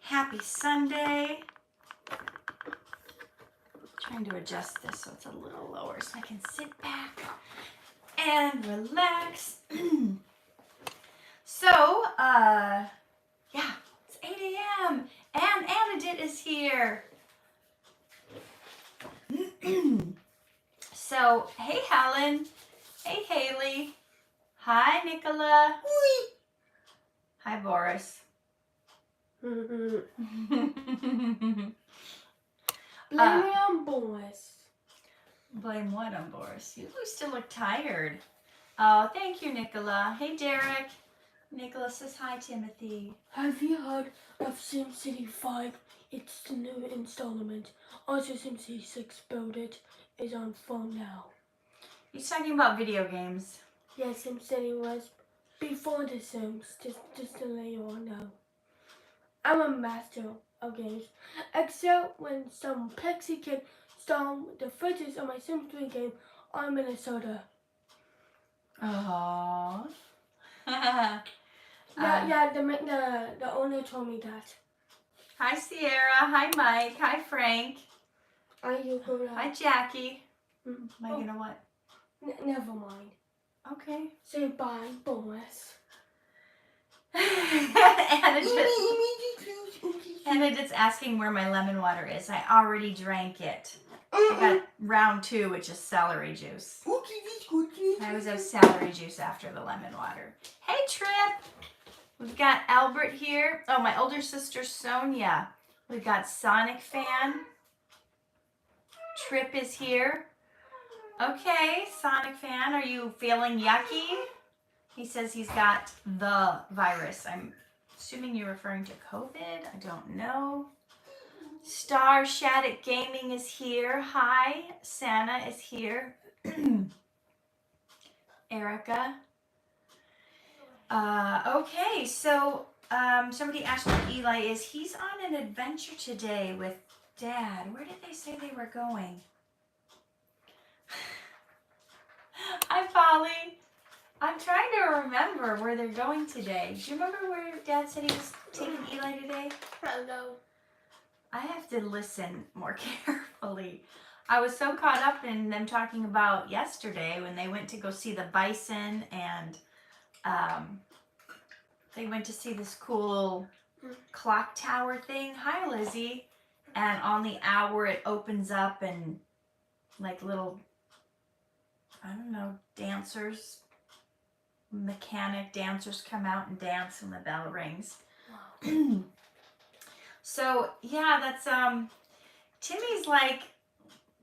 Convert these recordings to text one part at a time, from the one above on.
Happy Sunday. Trying to adjust this so it's a little lower so I can sit back and relax. So, yeah, it's 8 a.m. and Anadit is here. So, hey Helen. Hey Haley. Hi Nicola. Hi Boris. Blame it on Boris. Blame what on Boris? You still look tired. Oh, thank you, Nicola. Hey, Derek. Nicola says hi, Timothy. Have you heard of SimCity 5? It's the new installment. Also, SimCity 6 Build It is on phone now. He's talking about video games. Yeah, SimCity was before The Sims, just to let you all know. I'm a master of games, except when some Pexy kid stole the footage of my Sims 3 game on Minnesota. Aww. The owner told me that. Hi, Sierra. Hi, Mike. Hi, Frank. Hi, Jackie. Am I gonna what? Never mind. Okay. Say bye, Boris. Anadit's asking where my lemon water is. I already drank it. I got round 2, which is celery juice. I always have celery juice after the lemon water. Hey, Trip. We've got Albert here. Oh, my older sister, Sonia. We've got Sonic Fan. Trip is here. Okay, Sonic Fan, are you feeling yucky? He says he's got the virus. I'm assuming you're referring to COVID. I don't know. Star Shattuck Gaming is here. Hi. Santa is here. Erica. Okay, so somebody asked where Eli is. He's on an adventure today with Dad. Where did they say they were going? Hi, Polly. I'm trying to remember where they're going today. Do you remember where Dad said he was taking Eli today? Hello. I have to listen more carefully. I was so caught up in them talking about yesterday when they went to go see the bison and they went to see this cool clock tower thing. Hi, Lizzie. And on the hour it opens up and like little, I don't know, dancers, mechanic dancers come out and dance and the bell rings. Wow. So yeah, that's Timmy's like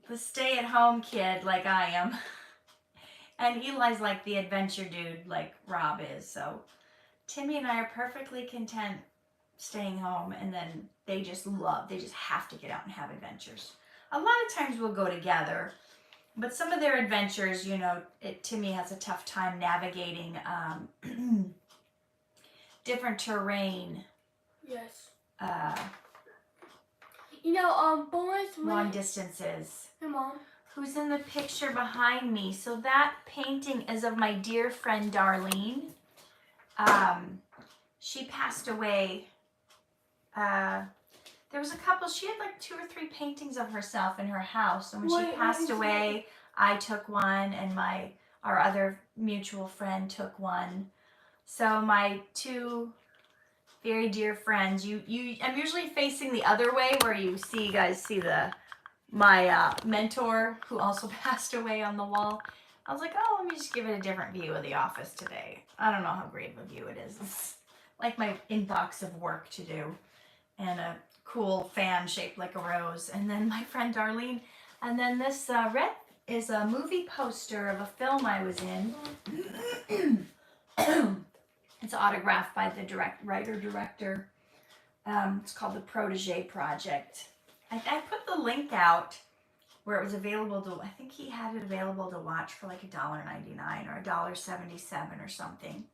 the stay-at-home kid like I am. And Eli's like the adventure dude like Rob is. So Timmy and I are perfectly content staying home, and then they just have to get out and have adventures. A lot of times we'll go together, but some of their adventures, you know, Timmy has a tough time navigating different terrain. Yes. Boris. Long distances. Hey, Mom. Who's in the picture behind me? So that painting is of my dear friend Darlene. She passed away. There was a couple, she had like 2 or 3 paintings of herself in her house. And when she passed away, I took one and our other mutual friend took one. So my 2 very dear friends, I'm usually facing the other way where you guys see my mentor who also passed away on the wall. I was like, oh, let me just give it a different view of the office today. I don't know how great of a view it is. It's like my inbox of work to do. And a cool fan shaped like a rose. And then my friend Darlene. And then this red is a movie poster of a film I was in. It's autographed by the writer-director. It's called The Protege Project. I put the link out where it was available to, I think he had it available to watch for like $1.99 or $1.77 or something.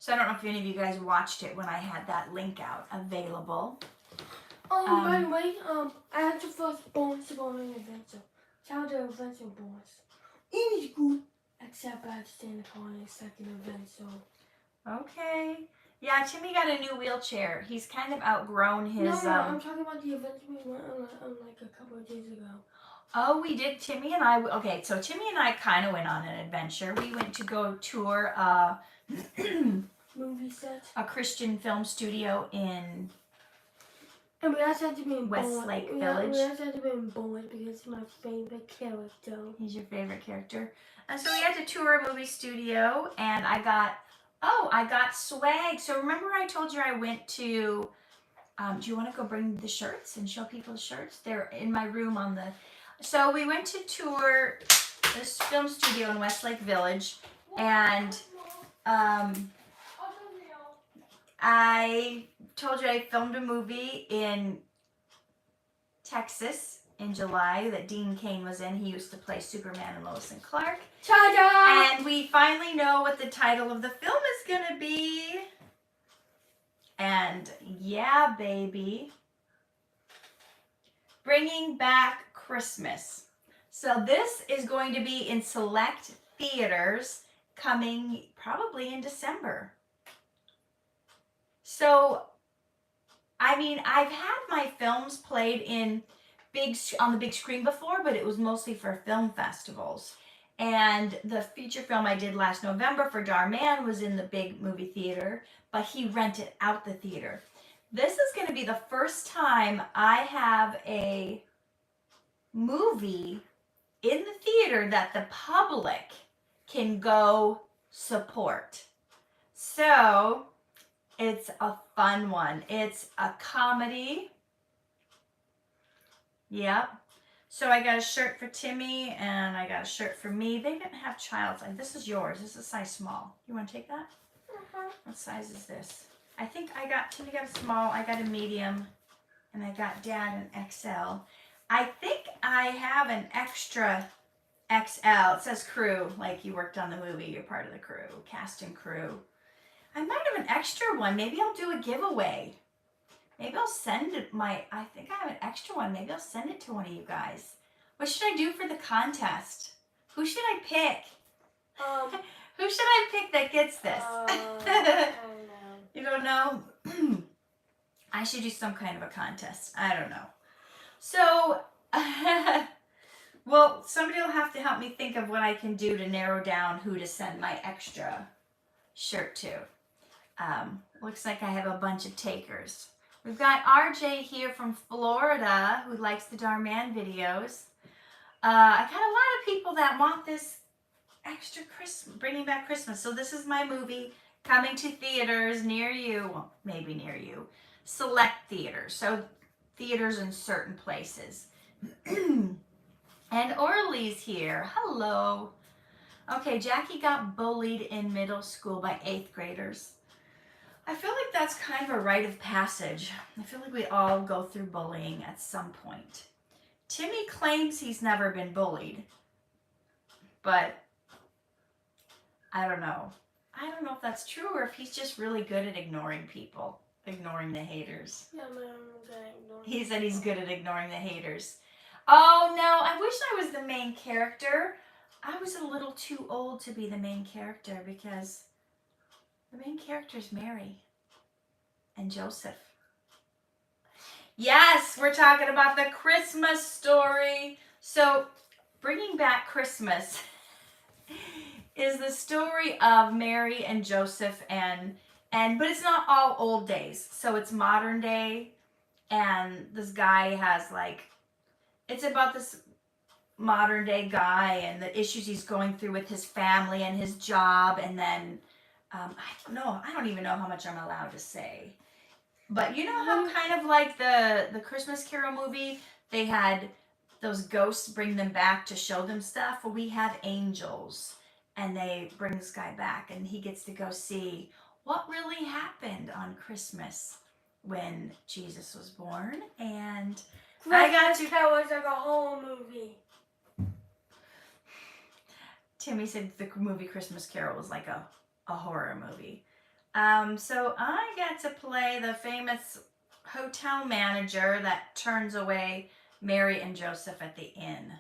So I don't know if any of you guys watched it when I had that link out available. By the way, I had the first bonus to go on an adventure. Shout out to Adventure Bonus. It was good. Except I had to stay in the car in the second event, so. Okay. Yeah, Timmy got a new wheelchair. He's kind of outgrown his. No, I'm talking about the events we went on like a couple of days ago. Oh, we did. Timmy and I. Okay, so Timmy and I kind of went on an adventure. We went to go tour Movie set. a Christian film studio in And we also had to be in Westlake Boyd. Village. We also had to be in Boyd because he's my favorite character. He's your favorite character. And so we had to tour a movie studio, and I got swag. So remember I told you I went to, do you want to go bring the shirts and show people the shirts? They're in my room on the, so we went to tour this film studio in Westlake Village, and I told you I filmed a movie in Texas in July that Dean Cain was in. He used to play Superman and Lois and Clark. Ta-da! And we finally know what the title of the film is going to be. And yeah, baby. Bringing Back Christmas. So this is going to be in select theaters coming probably in December. So, I mean, I've had my films played on the big screen before, but it was mostly for film festivals. And the feature film I did last November for Dhar Mann was in the big movie theater, but he rented out the theater. This is going to be the first time I have a movie in the theater that the public can go support. So, it's a fun one. It's a comedy. Yep. So I got a shirt for Timmy and I got a shirt for me. They didn't have child size. This is yours. This is a size small. You want to take that? What size is this? I think Timmy got a small, I got a medium, and I got Dad an XL. I think I have an extra XL. It says crew, like you worked on the movie. You're part of the crew, cast and crew. I might have an extra one. Maybe I'll do a giveaway. Maybe I'll send it I think I have an extra one. Maybe I'll send it to one of you guys. What should I do for the contest? Who should I pick? Who should I pick that gets this? I don't know. You don't know? I should do some kind of a contest. I don't know. So, well, somebody will have to help me think of what I can do to narrow down who to send my extra shirt to. Looks like I have a bunch of takers. We've got RJ here from Florida who likes the Dhar Mann videos. I got a lot of people that want this extra Christmas, bringing back Christmas. So this is my movie coming to theaters near you, well, maybe near you, select theaters. So theaters in certain places. And Orly's here. Hello. Okay, Jackie got bullied in middle school by 8th graders. I feel like that's kind of a rite of passage. I feel like we all go through bullying at some point. Timmy claims he's never been bullied, but I don't know. I don't know if that's true or if he's just really good at ignoring people, ignoring the haters. Yeah, I'm good at ignoring He said he's good at ignoring the haters. Oh no, I wish I was the main character. I was a little too old to be the main character because the main character is Mary and Joseph. Yes, we're talking about the Christmas story. So, bringing back Christmas is the story of Mary and Joseph but it's not all old days. So it's modern day, and this guy has it's about this modern day guy and the issues he's going through with his family and his job, and then I don't even know how much I'm allowed to say. But you know how kind of like the Christmas Carol movie, they had those ghosts bring them back to show them stuff? Well, we have angels, and they bring this guy back, and he gets to go see what really happened on Christmas when Jesus was born. And I got to... That was like a whole movie. Timmy said the movie Christmas Carol was like a horror movie. So I got to play the famous hotel manager that turns away Mary and Joseph at the inn.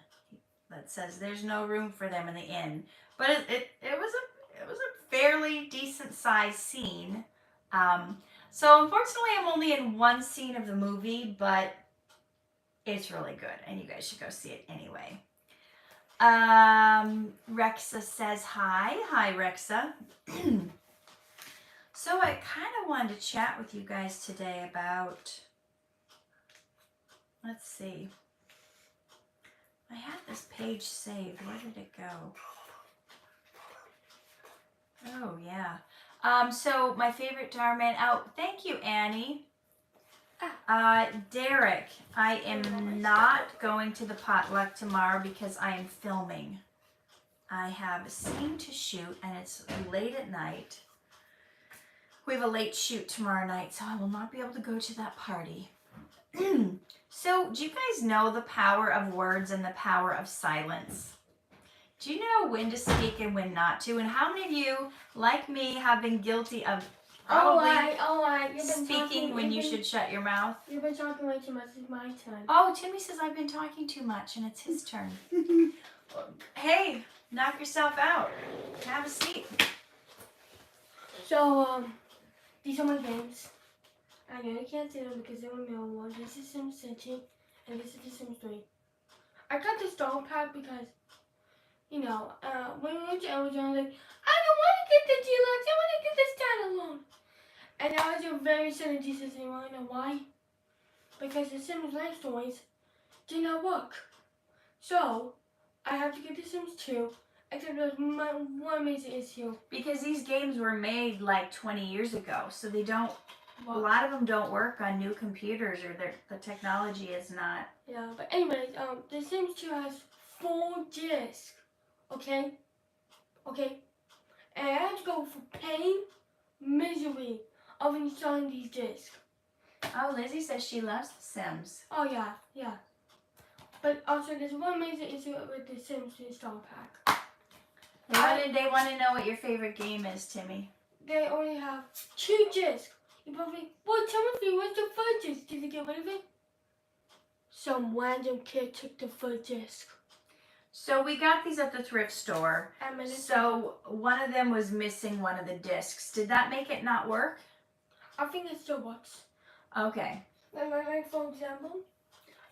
That says there's no room for them in the inn. But it was a fairly decent sized scene. So unfortunately, I'm only in one scene of the movie, but it's really good, and you guys should go see it anyway. Rexa says hi. Hi, Rexa. So I kind of wanted to chat with you guys today about, let's see. I had this page saved. Where did it go? Oh, yeah. So my favorite Dhar Mann. Oh, thank you, Annie. Derek, I am not going to the potluck tomorrow because I am filming. I have a scene to shoot and it's late at night. We have a late shoot tomorrow night, so I will not be able to go to that party. So, do you guys know the power of words and the power of silence? Do you know when to speak and when not to? And how many of you, like me, have been guilty of probably speaking when you should shut your mouth? You've been talking way too much. It's my turn. Oh, Timmy says I've been talking too much and it's his turn. Hey, knock yourself out. Have a seat. So, these are my games. I know you can't see them because they were middle ones. This is Sims City, and this is the Sims 3. I got the stone pack because, you know, when we went to Amazon, I was like, I don't want to get the deluxe, I want to get the standalone. And that was a very sudden decision. You want to know why? Because the Sims Life Stories did not work. So, I have to get the Sims 2, except there's one major issue. Because these games were made like 20 years ago, so they don't, a lot of them don't work on new computers or the technology is not. Yeah, but anyways, the Sims 2 has 4 discs, okay? Okay? And I had to go for pain, misery of installing these discs. Oh, Lizzie says she loves The Sims. Oh, yeah. But also, there's one major issue with the Sims install pack. They want to know what your favorite game is, Timmy. They only have 2 discs. You probably, well, Timothy, what's the third disc? Did you get rid of it? Some random kid took the third disc. So we got these at the thrift store. So one of them was missing one of the discs. Did that make it not work? I think it still works. Okay. Like for example.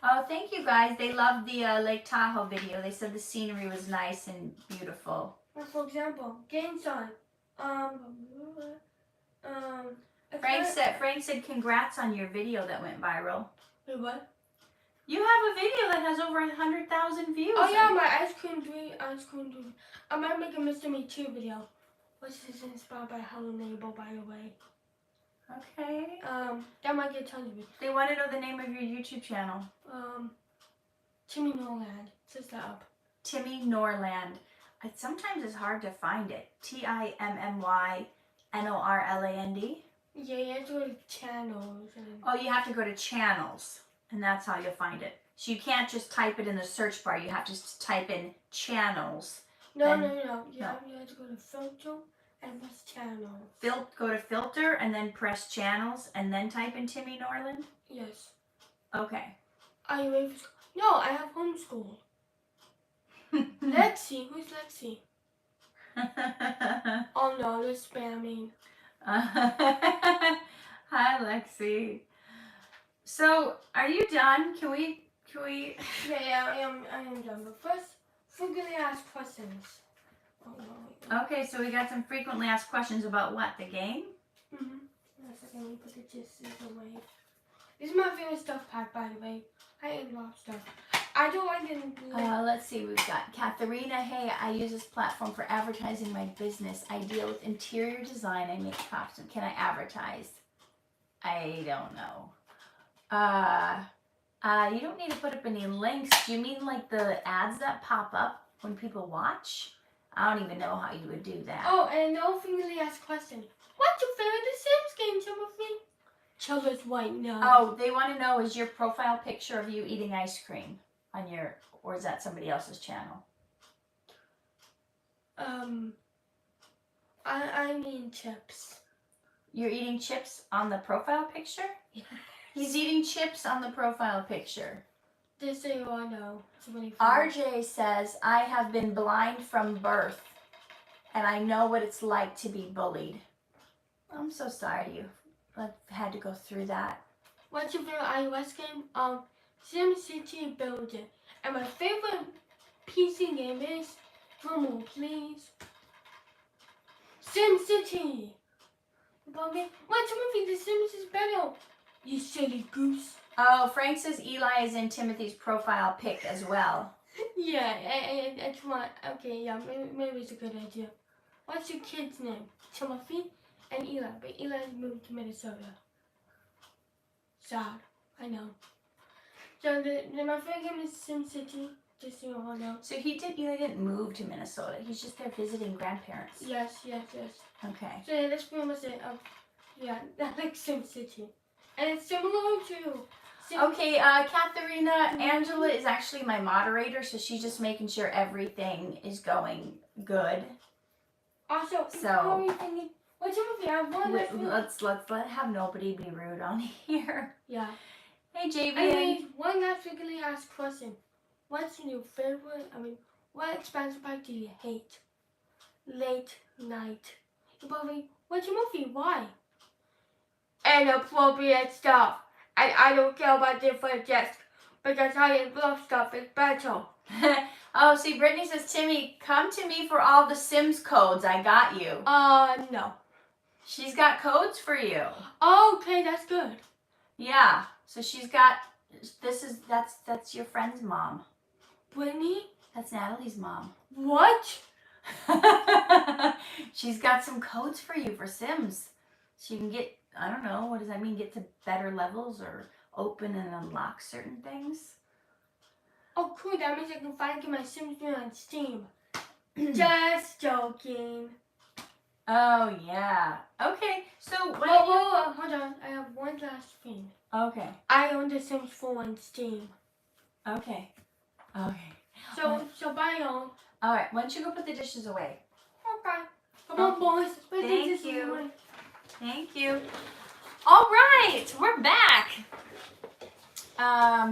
Oh, thank you guys. They loved the Lake Tahoe video. They said the scenery was nice and beautiful. Like for example, game sign. Frank said congrats on your video that went viral. Wait, what? You have a video that has over 100,000 views. Oh yeah, my ice cream 3. I might make a Mr. Me 2 video. Which is inspired by Hello Neighbor, by the way. Okay. That might get tons of views. They want to know the name of your YouTube channel. Timmy Norland. Says that up. Timmy Norland. Sometimes it's hard to find it. TimmyNorland. Yeah, you have to go to channels. Oh, you have to go to channels, and that's how you'll find it. So you can't just type it in the search bar. You have to type in channels. No. You have to go to filter and press channels. Go to filter and then press channels and then type in Timmy Norland? Yes. Okay. Are you ready for school? No, I have homeschool. Lexi, who's Lexi? Oh no, they're spamming. Hi, Lexi. So, are you done? Can we? Yeah, I am done. But first, frequently asked questions. Oh, no. Okay, so we got some frequently asked questions about what? The game? Mm-hmm. Let me put the gist away. This is my favorite stuff pack, by the way. I ate a lot of stuff. I don't like it. Let's see, we've got Katharina. Hey, I use this platform for advertising my business. I deal with interior design. I make costumes. Can I advertise? I don't know. You don't need to put up any links. Do you mean like the ads that pop up when people watch? I don't even know how you would do that. Oh, and no frequently asked question. What's your favorite The Sims game, Timothy? Children's White, no. Oh, they want to know, is your profile picture of you eating ice cream on your, or is that somebody else's channel? I mean chips. You're eating chips on the profile picture? Yeah. He's eating chips on the profile picture. Just so you all know. It's really funny. RJ says, I have been blind from birth, and I know what it's like to be bullied. I'm so sorry you had to go through that. What's your favorite iOS game? SimCity Builder. And my favorite PC game is, drum please, SimCity. Bobby, what's movie? The Sims is better. You silly goose. Oh, Frank says Eli is in Timothy's profile pic as well. Yeah, it's one. Okay, yeah, maybe it's a good idea. What's your kid's name? Timothy and Eli, but Eli moved to Minnesota. Sad, I know. So my favorite game is SimCity. Just so you all know. So Eli didn't move to Minnesota. He's just there visiting grandparents. Yes. Okay. So yeah, that's pretty much it. Yeah, I like SimCity, and it's similar to. Okay, Katharina, Angela is actually my moderator, so she's just making sure everything is going good. Also, So what's your movie? I have one. Let's have nobody be rude on here. Yeah. Hey, JV. Anyways, one last frequently asked question. What's your favorite? What expansion pack do you hate? Late night. Bobby, what's your movie? Why? Inappropriate stuff. And I don't care about different discs because I love stuff is better. Oh, see, Brittany says, Timmy, come to me for all the Sims codes. I got you. No. She's got codes for you. Okay, that's good. Yeah. So she's got. That's your friend's mom. Brittany? That's Natalie's mom. What? She's got some codes for you for Sims. So you can get, I don't know, what does that mean? Get to better levels or open and unlock certain things? Oh, cool. That means I can finally get my Sims game on Steam. Just joking. Oh, yeah. Okay, so what Whoa, hold on. I have one last thing. Okay. I own The Sims 4 on Steam. Okay. So bye, y'all. All right, why don't you go put the dishes away? Okay. Come on, boys. Put the Thank dishes you. away. Thank you. All right, we're back.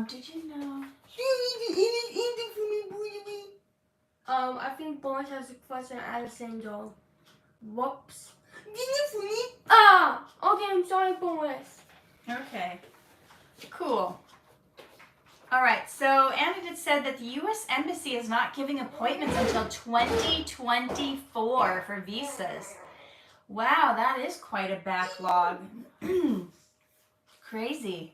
Did you know? I think Boris has a question at Alessandro. Whoops. Okay, I'm sorry, Boris. Okay. Cool. All right, so Anna said that the U.S. Embassy is not giving appointments until 2024 for visas. Wow, that is quite a backlog. Crazy.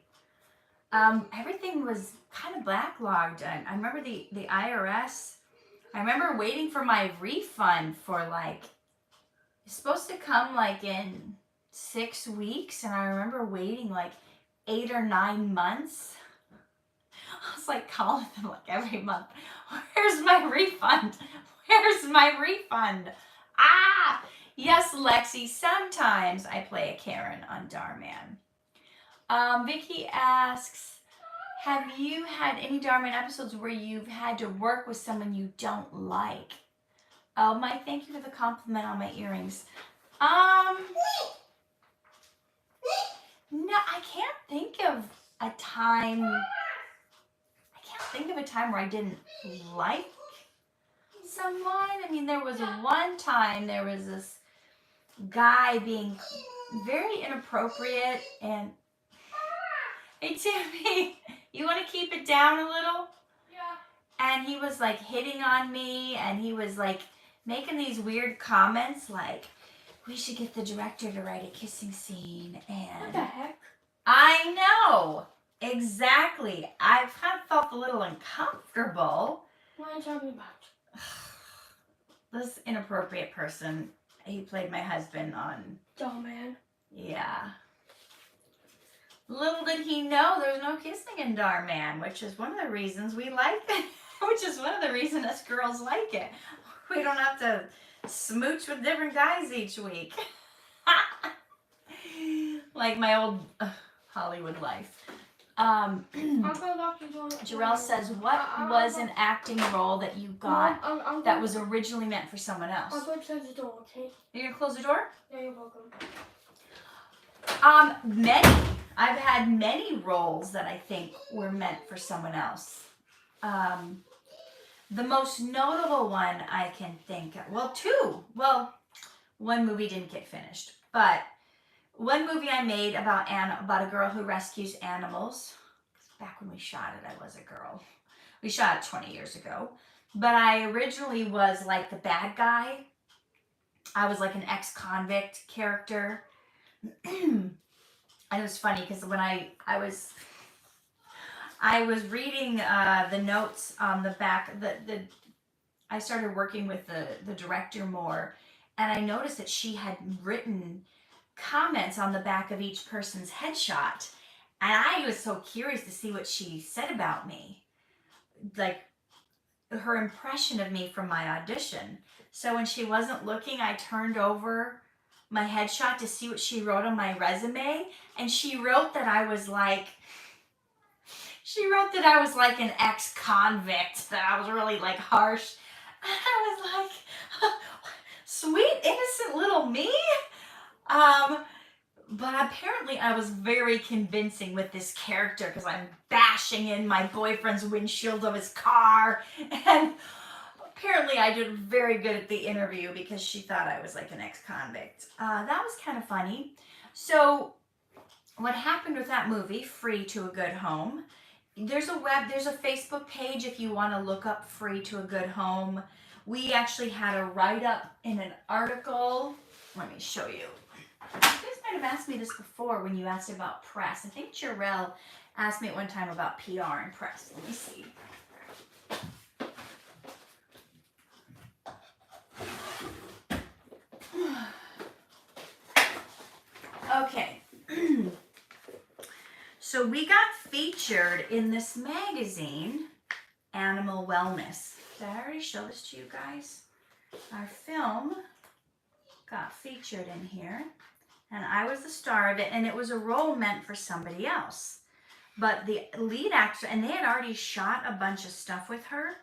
Everything was kind of backlogged. I remember the IRS. I remember waiting for my refund for it's supposed to come in 6 weeks, and I remember waiting 8 or 9 months. I was calling them every month. Where's my refund? Where's my refund? Ah! Yes, Lexi, sometimes I play a Karen on Dhar Mann. Vicky asks, have you had any Dhar Mann episodes where you've had to work with someone you don't like? Oh, Mike, thank you for the compliment on my earrings. No, I can't think of a time. Where I didn't like someone. I mean, there was one time there was this guy being very inappropriate, and hey Timmy, you want to keep it down a little? Yeah. And he was hitting on me, and he was making these weird comments we should get the director to write a kissing scene, and What the heck? I know. Exactly. I kind of felt a little uncomfortable. What are you talking about? This inappropriate person, he played my husband on... Dhar Mann. Yeah. Little did he know there's no kissing in Dhar Mann, which is one of the reasons we like it. Which is one of the reasons us girls like it. We don't have to smooch with different guys each week. Like my old Hollywood life. Jarrell says, what was an acting role that you got that was originally meant for someone else? I'll go close the door, okay? You're going to close the door? Yeah, you're welcome. Many. I've had many roles that I think were meant for someone else. The most notable one I can think of, well, two. Well, one movie didn't get finished, but One movie I made about a girl who rescues animals. Back when we shot it, I was a girl. We shot it 20 years ago. But I originally was like the bad guy. I was like an ex-convict character. And it was funny because when I was reading the notes on the back, I started working with the director more, and I noticed that she had written comments on the back of each person's headshot, and I was so curious to see what she said about me, like her impression of me from my audition. So when she wasn't looking, I turned over my headshot to see what she wrote on my resume, and she wrote that I was like an ex-convict, that I was really like harsh. And I was like, sweet innocent little me. But apparently I was very convincing with this character because I'm bashing in my boyfriend's windshield of his car, and apparently I did very good at the interview because she thought I was like an ex-convict. That was kind of funny. So what happened with that movie, Free to a Good Home, there's a Facebook page if you want to look up Free to a Good Home. We actually had a write-up in an article. Let me show you. You guys might have asked me this before when you asked about press. I think Jarrell asked me at one time about PR and press. Let me see. Okay. So we got featured in this magazine, Animal Wellness. Did I already show this to you guys? Our film got featured in here, and I was the star of it, and it was a role meant for somebody else. But the lead actress, and they had already shot a bunch of stuff with her,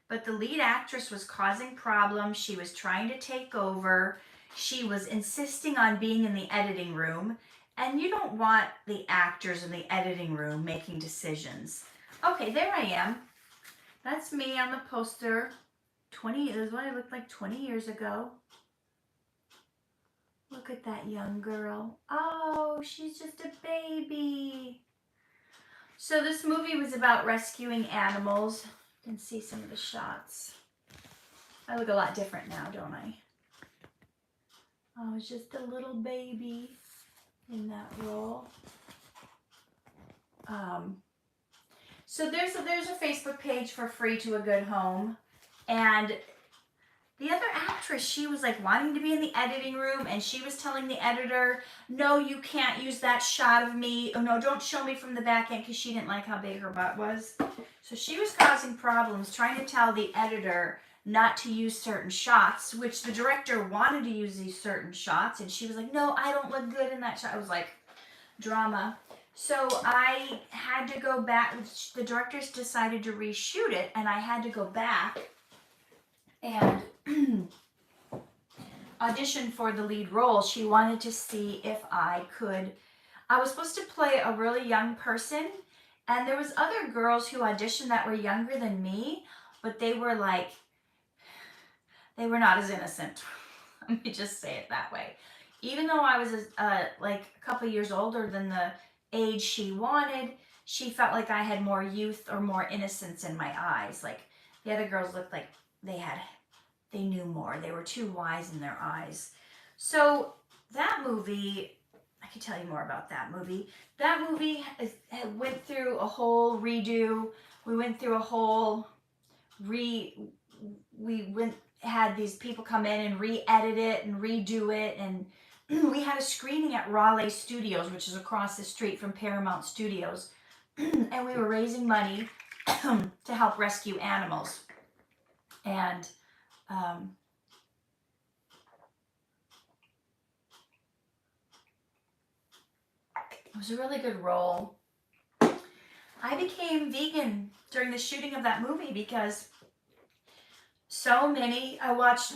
but the lead actress was causing problems. She was trying to take over. She was insisting on being in the editing room, and you don't want the actors in the editing room making decisions. Okay, there I am. That's me on the poster. This is what I looked like 20 years ago. Look at that young girl. Oh, she's just a baby. So this movie was about rescuing animals. You can see some of the shots. I look a lot different now, don't I? I was just a little baby in that role. So there's a Facebook page for Free to a Good Home, and the other actress, she was like wanting to be in the editing room, and she was telling the editor, no, you can't use that shot of me. Oh no, don't show me from the back end, because she didn't like how big her butt was. So she was causing problems, trying to tell the editor not to use certain shots, which the director wanted to use these certain shots, and she was like, no, I don't look good in that shot. I was like, drama. So I had to go back. The directors decided to reshoot it, and I had to go back and audition for the lead role. She wanted to see if I was supposed to play a really young person, and there was other girls who auditioned that were younger than me, but they were not as innocent. Let me just say it that way. Even though I was like a couple years older than the age she wanted, she felt like I had more youth or more innocence in my eyes. Like the other girls looked like they knew more. They were too wise in their eyes. So that movie, I could tell you more about that movie. That movie went through a whole redo. We went through a whole had these people come in and re-edit it and redo it, and we had a screening at Raleigh Studios, which is across the street from Paramount Studios, and we were raising money to help rescue animals. And it was a really good role. I became vegan during the shooting of that movie because I watched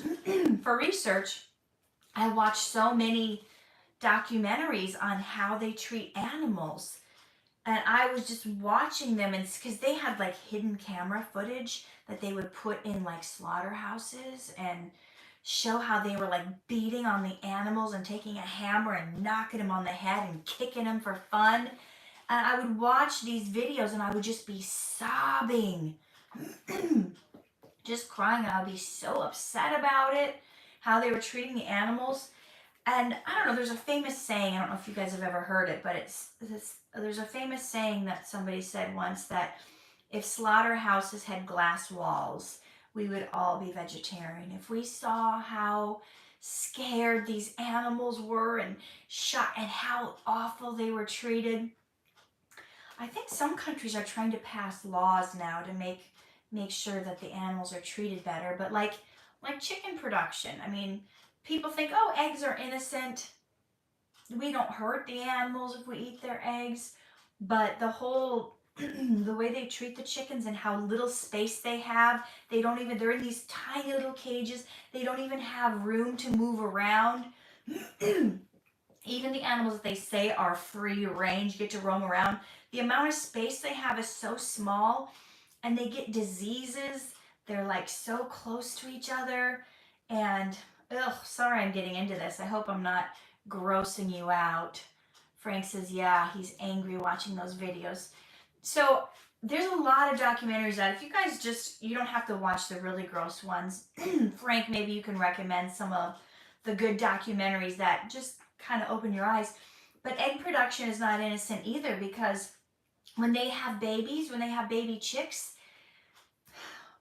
for research, I watched so many documentaries on how they treat animals. And I was just watching them, and because they had like hidden camera footage that they would put in like slaughterhouses and show how they were like beating on the animals and taking a hammer and knocking them on the head and kicking them for fun. And I would watch these videos and I would just be sobbing, just crying. And I would be so upset about it, how they were treating the animals. And I don't know, there's a famous saying, I don't know if you guys have ever heard it, but there's a famous saying that somebody said once, that if slaughterhouses had glass walls, we would all be vegetarian. If we saw how scared these animals were and shot and how awful they were treated. I think some countries are trying to pass laws now to make sure that the animals are treated better, but like chicken production. I mean, people think, oh, eggs are innocent. We don't hurt the animals if we eat their eggs. But the whole, the way they treat the chickens and how little space they have, they're in these tiny little cages. They don't even have room to move around. Even the animals that they say are free range, get to roam around, the amount of space they have is so small, and they get diseases. They're like so close to each other. And sorry I'm getting into this. I hope I'm not grossing you out. Frank says, yeah, he's angry watching those videos. So there's a lot of documentaries that if you guys you don't have to watch the really gross ones. Frank, maybe you can recommend some of the good documentaries that just kind of open your eyes. But egg production is not innocent either, because when they have babies, when they have baby chicks,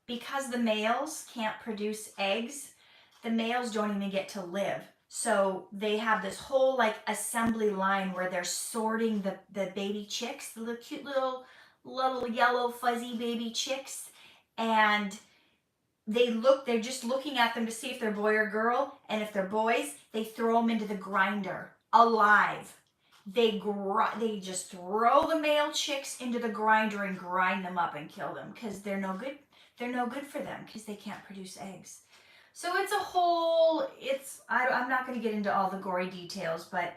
because the males can't produce eggs, the males don't even get to live. So they have this whole like assembly line where they're sorting the baby chicks, the little cute little yellow fuzzy baby chicks, and they're just looking at them to see if they're boy or girl, and if they're boys, they throw them into the grinder alive. They just throw the male chicks into the grinder and grind them up and kill them, because they're no good. They're no good for them because they can't produce eggs. So it's a whole, I'm not going to get into all the gory details, but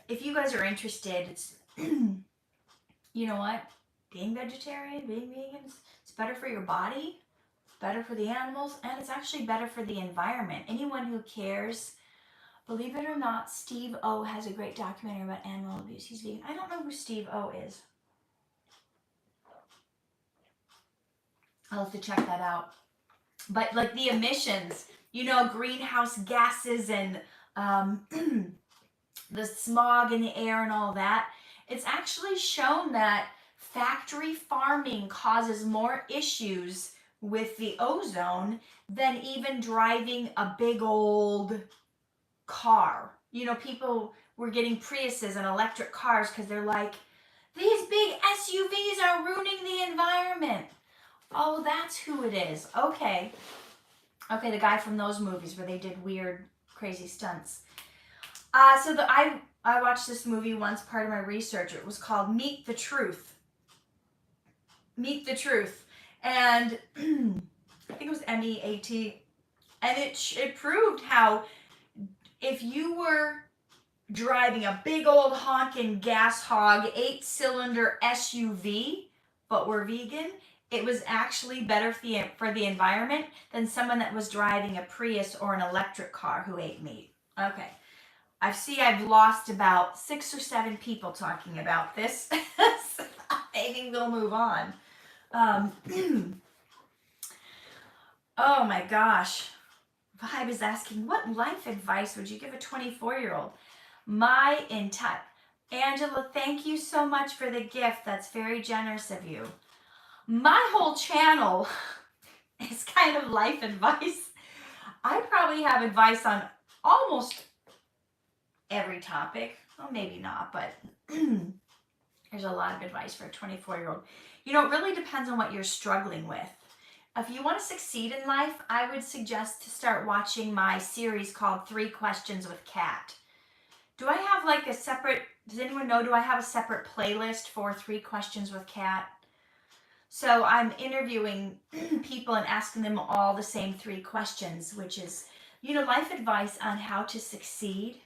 if you guys are interested, it's, you know what, being vegetarian, being vegan, it's better for your body, it's better for the animals, and it's actually better for the environment. Anyone who cares, believe it or not, Steve O has a great documentary about animal abuse. He's vegan. I don't know who Steve O is. I'll have to check that out. But like the emissions, greenhouse gases and the smog in the air and all that, it's actually shown that factory farming causes more issues with the ozone than even driving a big old car. People were getting Priuses and electric cars because they're like, these big SUVs are ruining the environment. Oh, that's who it is. Okay, the guy from those movies where they did weird, crazy stunts. I watched this movie once, part of my research. It was called Meet the Truth. Meet the Truth. And I think it was MEAT. And it proved how if you were driving a big old honking gas hog 8-cylinder SUV, but were vegan, it was actually better for the environment than someone that was driving a Prius or an electric car who ate meat. Okay. I've lost about 6 or 7 people talking about this. So maybe we'll move on. Oh my gosh. Vibe is asking, what life advice would you give a 24-year-old? Angela, thank you so much for the gift. That's very generous of you. My whole channel is kind of life advice. I probably have advice on almost every topic. Well, maybe not, but there's a lot of advice for a 24-year-old. It really depends on what you're struggling with. If you want to succeed in life, I would suggest to start watching my series called 3 Questions with Kat. Do I have like a separate, does anyone know, do I have a separate playlist for 3 Questions with Kat? So I'm interviewing people and asking them all the same 3 questions, which is, life advice on how to succeed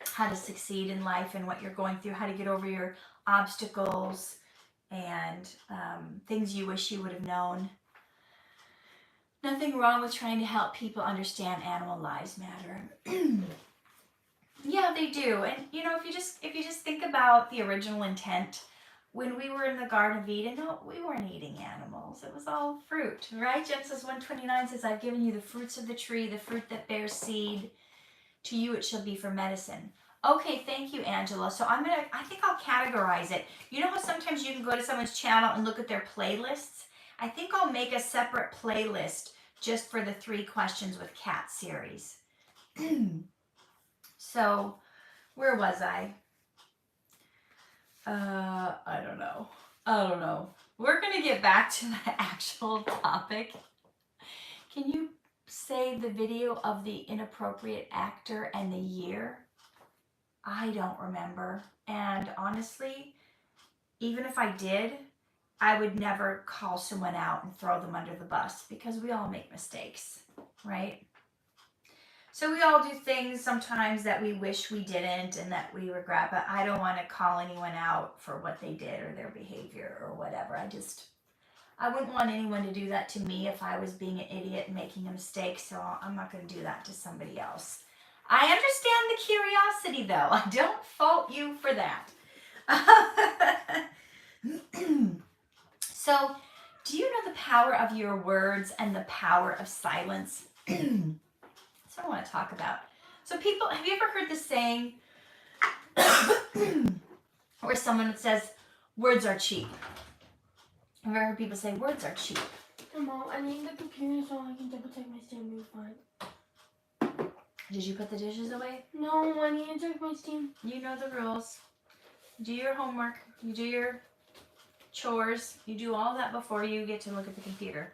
in life and what you're going through, how to get over your obstacles and things you wish you would have known. Nothing wrong with trying to help people understand animal lives matter. Yeah, they do. And you know, if you just think about the original intent, when we were in the Garden of Eden, no, we weren't eating animals. It was all fruit, right? Genesis 1:29 says, I've given you the fruits of the tree, the fruit that bears seed. To you it shall be for medicine. Okay, thank you, Angela. So I think I'll categorize it. You know how sometimes you can go to someone's channel and look at their playlists? I think I'll make a separate playlist just for the 3 questions with cat series. So, where was I? I don't know. We're going to get back to the actual topic. Can you say the video of the inappropriate actor and the year? I don't remember. And honestly, even if I did, I would never call someone out and throw them under the bus because we all make mistakes, right? So we all do things sometimes that we wish we didn't and that we regret, but I don't want to call anyone out for what they did or their behavior or whatever. I wouldn't want anyone to do that to me if I was being an idiot and making a mistake, so I'm not going to do that to somebody else. I understand the curiosity, though. I don't fault you for that. So, do you know the power of your words and the power of silence? That's what I want to talk about. So people, have you ever heard the saying where someone says, words are cheap? Have you ever heard people say, words are cheap? Mom, I need the computer so I can double check my Steam refund. Did you put the dishes away? No, I need to check my Steam. You know the rules. Do your homework. You do your chores. You do all that before you get to look at the computer.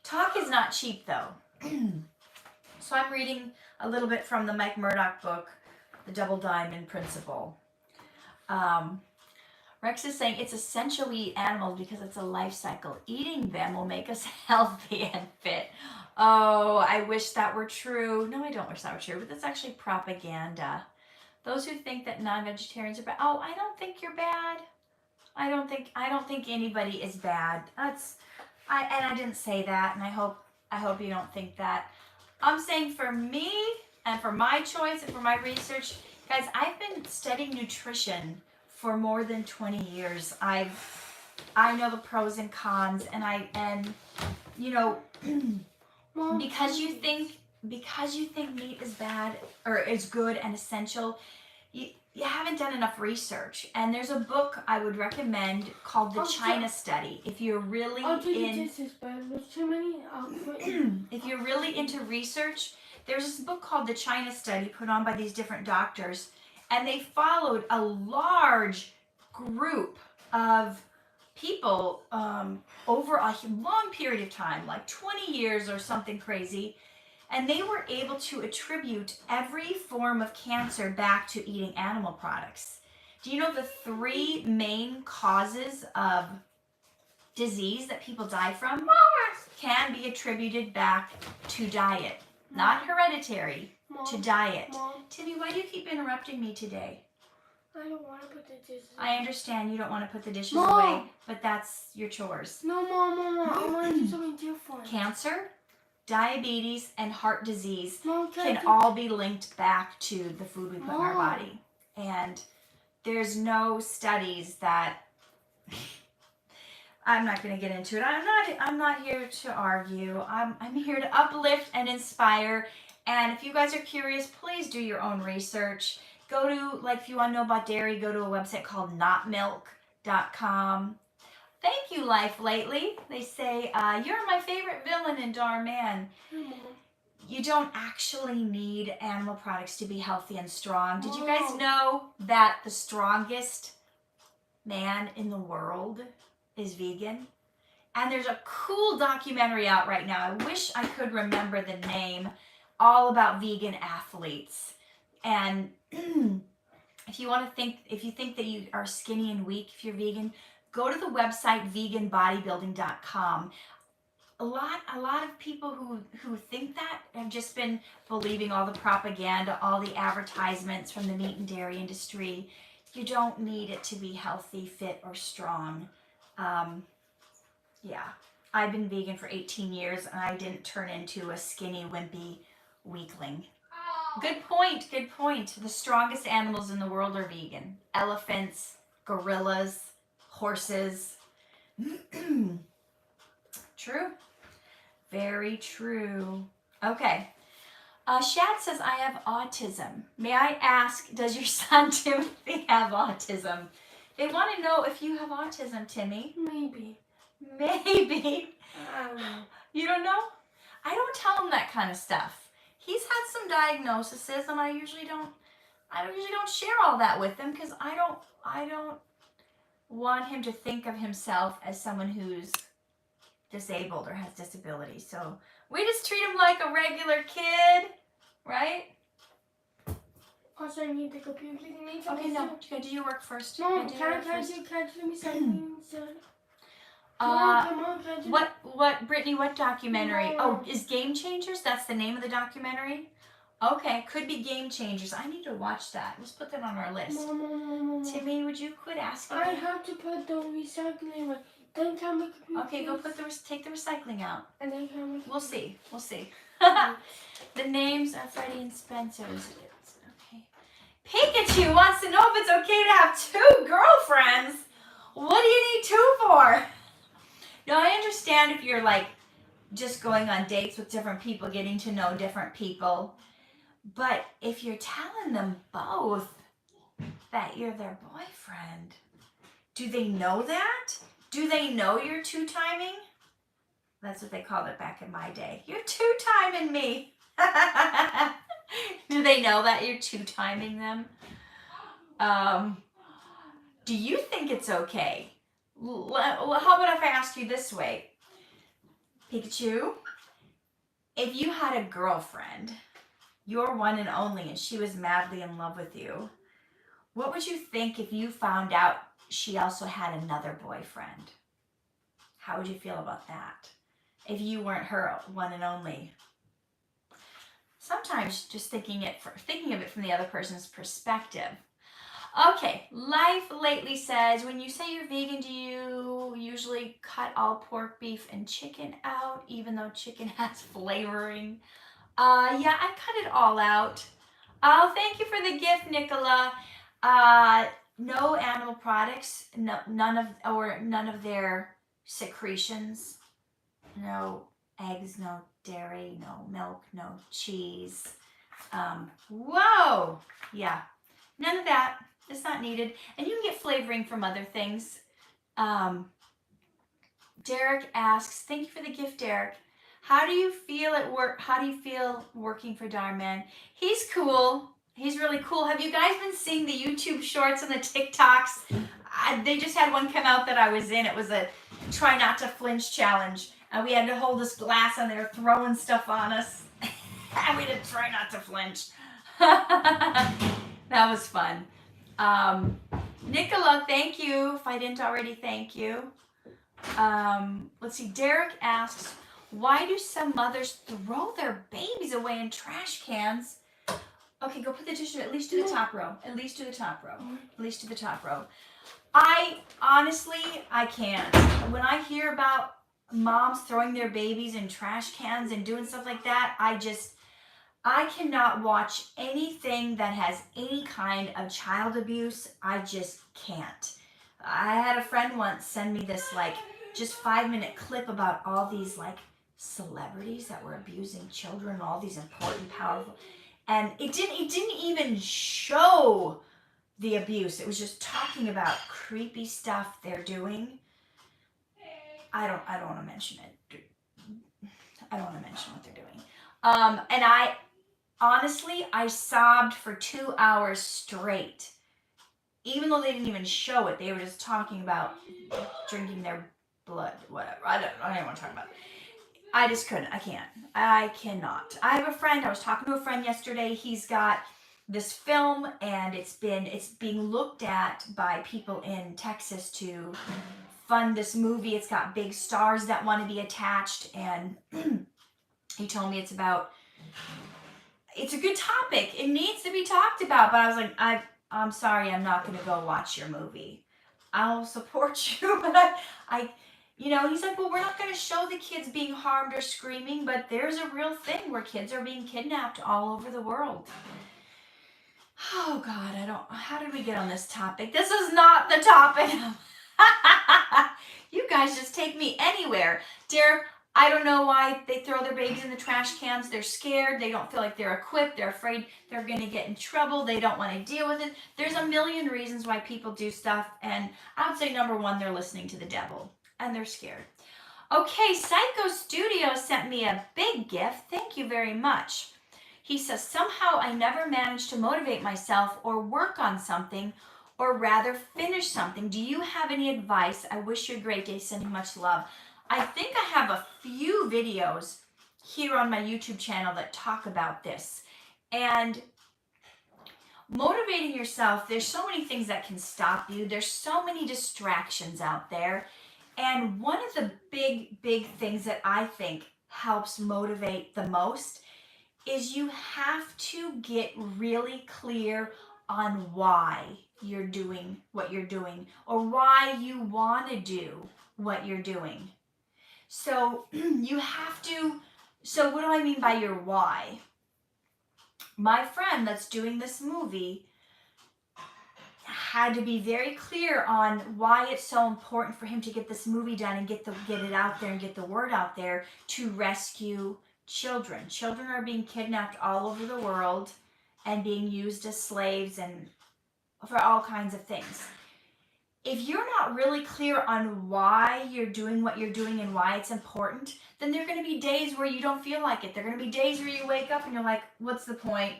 Talk is not cheap, though. So I'm reading a little bit from the Mike Murdoch book, The Double Diamond Principle. Rex is saying it's essential we eat animals because it's a life cycle. Eating them will make us healthy and fit. Oh, I wish that were true. No, I don't wish that were true, but that's actually propaganda. Those who think that non-vegetarians are bad. Oh, I don't think you're bad. I don't think anybody is bad. I didn't say that, and I hope you don't think that. I'm saying for me and for my choice and for my research, guys, I've been studying nutrition for more than 20 years. I know the pros and cons, and you know, because you think meat is bad or is good and essential, you haven't done enough research. And there's a book I would recommend called The China Study. If you're really if you're really into research, there's this book called The China Study put on by these different doctors, and they followed a large group of people over a long period of time, like 20 years or something crazy. And they were able to attribute every form of cancer back to eating animal products. Do you know the 3 main causes of disease that people die from can be attributed back to diet? Not hereditary, to diet. Timmy, why do you keep interrupting me today? I don't want to put the dishes away. I understand you don't want to put the dishes away, but that's your chores. No, Mom. I want to do something different. Cancer, diabetes, and heart disease can all be linked back to the food we put in our body. And there's no studies that... I'm not going to get into it. I'm not here to argue. I'm here to uplift and inspire. And if you guys are curious, please do your own research. Go to, like, if you want to know about dairy, go to a website called notmilk.com. Thank you, Life Lately. They say, you're my favorite villain in Dhar Mann. You don't actually need animal products to be healthy and strong. Did you guys know that the strongest man in the world is vegan? And there's a cool documentary out right now. I wish I could remember the name, all about vegan athletes. And if you think that you are skinny and weak if you're vegan, go to the website veganbodybuilding.com. A lot of people who think that have just been believing all the propaganda, all the advertisements from the meat and dairy industry. You don't need it to be healthy, fit, or strong. Yeah. I've been vegan for 18 years and I didn't turn into a skinny, wimpy weakling. Good point, good point. The strongest animals in the world are vegan. Elephants, gorillas, horses. True. Very true. Okay. Shad says, I have autism. May I ask, does your son Timothy have autism? They want to know if you have autism, Timmy. Maybe. Maybe. I don't know. You don't know? I don't tell him that kind of stuff. He's had some diagnoses, and I usually don't share all that with him because I don't want him to think of himself as someone who's disabled or has disabilities. So we just treat him like a regular kid, right? Also, I need to go pee. Okay, no, you gotta do your work first. Mom, can I do me something? Come on, can I do What, Brittany, what documentary? No. Oh, is Game Changers? That's the name of the documentary? Okay, could be Game Changers. I need to watch that. Let's put that on our list. Mom. Timmy, would you quit asking? I have to put the recycling away. Then can we Okay, go take the recycling out. And then can we? We'll see. The names are Freddie and Spencer. Okay. Pikachu wants to know if it's okay to have 2 girlfriends. What do you need 2 for? Now, I understand if you're like just going on dates with different people, getting to know different people. But if you're telling them both that you're their boyfriend, do they know that? Do they know you're 2-timing? That's what they called it back in my day. You're 2-timing me. Do they know that you're 2-timing them? Do you think it's okay? How about if I ask you this way? Pikachu, if you had a girlfriend, your one and only, and she was madly in love with you, what would you think if you found out she also had another boyfriend? How would you feel about that? If you weren't her one and only? Sometimes just thinking of it from the other person's perspective. Okay, Life Lately says, when you say you're vegan, do you usually cut all pork, beef, and chicken out, even though chicken has flavoring? Yeah, I cut it all out. Oh, thank you for the gift, Nicola. No animal products, none of their secretions. No eggs, no dairy, no milk, no cheese. Whoa! Yeah, none of that. It's not needed. And you can get flavoring from other things. Derek asks, thank you for the gift, Derek. How do you feel at work? How do you feel working for Dhar Mann? He's cool. He's really cool. Have you guys been seeing the YouTube shorts and the TikToks? They just had one come out that I was in. It was a try not to flinch challenge. And we had to hold this glass and they were throwing stuff on us. And we did try not to flinch. That was fun. Nicola, thank you. If I didn't already, thank you. Let's see. Derek asks, why do some mothers throw their babies away in trash cans? Okay, go put the tissue, at least to the top row. At least to the top row. At least to the top row. I can't. When I hear about moms throwing their babies in trash cans and doing stuff like that, I cannot watch anything that has any kind of child abuse. I just can't. I had a friend once send me this just 5-minute clip about all these celebrities that were abusing children, all these important, powerful, and it didn't even show the abuse. It was just talking about creepy stuff they're doing. I don't want to mention it. I don't want to mention what they're doing. And I sobbed for 2 hours straight. Even though they didn't even show it, they were just talking about drinking their blood, whatever. I don't want to talk about it. I just couldn't. I cannot. I have a friend. I was talking to a friend yesterday. He's got this film, and it's being looked at by people in Texas to fund this movie. It's got big stars that want to be attached, and he told me it's a good topic. It needs to be talked about. But I was like, I'm sorry, I'm not going to go watch your movie. I'll support you, but You know, he's like, well, we're not going to show the kids being harmed or screaming, but there's a real thing where kids are being kidnapped all over the world. Oh, God, how did we get on this topic? This is not the topic. You guys just take me anywhere. Dear, I don't know why they throw their babies in the trash cans. They're scared. They don't feel like they're equipped. They're afraid they're going to get in trouble. They don't want to deal with it. There's a million reasons why people do stuff. And I would say number one, they're listening to the devil. And they're scared. Okay, Psycho Studio sent me a big gift. Thank you very much. He says, somehow I never managed to motivate myself or work on something, or rather finish something. Do you have any advice? I wish you a great day. Sending much love. I think I have a few videos here on my YouTube channel that talk about this. And motivating yourself, there's so many things that can stop you. There's so many distractions out there. And one of the big things that I think helps motivate the most is you have to get really clear on why you're doing what you're doing, or why you want to do what you're doing. So you have to, so what do I mean by your why? My friend that's doing this movie had to be very clear on why it's so important for him to get this movie done and get it out there and get the word out there to rescue children. Children are being kidnapped all over the world and being used as slaves and for all kinds of things. If you're not really clear on why you're doing what you're doing and why it's important, then there are going to be days where you don't feel like it. There are going to be days where you wake up and you're like, what's the point?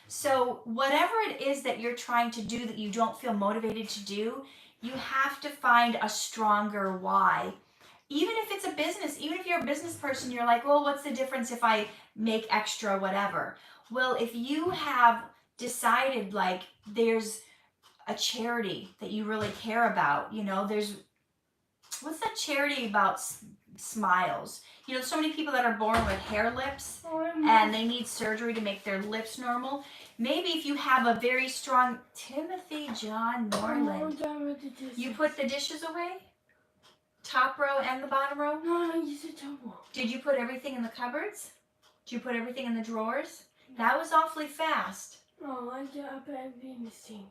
So whatever it is that you're trying to do that you don't feel motivated to do, you have to find a stronger why. Even if it's a business, even if you're a business person, you're like, well, what's the difference if I make extra whatever? Well, if you have decided like there's a charity that you really care about, you know, what's that charity about smiles? You know, so many people that are born with hair lips and they need surgery to make their lips normal. Maybe if you have a very strong, Timothy John Norland, you put the dishes away? Top row and the bottom row? No, I used the top row. Did you put everything in the cupboards? Did you put everything in the drawers? That was awfully fast. No, I put everything in the sink.